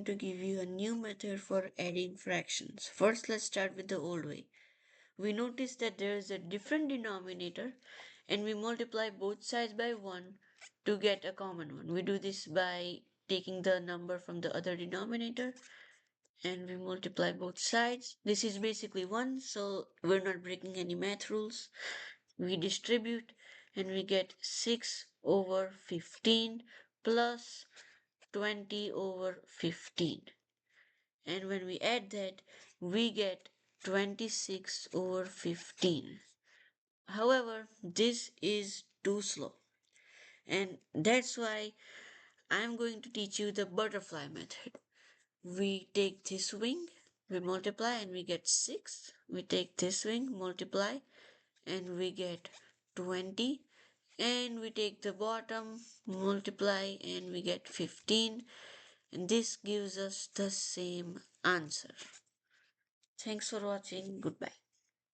going to give you a new method for adding fractions. First, let's start with the old way. We notice that there is a different denominator and we multiply both sides by 1 to get a common one. We do this by taking the number from the other denominator and we multiply both sides. This is basically 1, so we're not breaking any math rules. We distribute and we get 6 over 15 plus 20 over 15. And when we add that, we get 26 over 15. However, this is too slow. And that's why I'm going to teach you the butterfly method. We take this wing, we multiply and we get 6. We take this wing, multiply and we get 20. And we take the bottom, multiply and we get 15. And this gives us the same answer. Thanks for watching. Goodbye.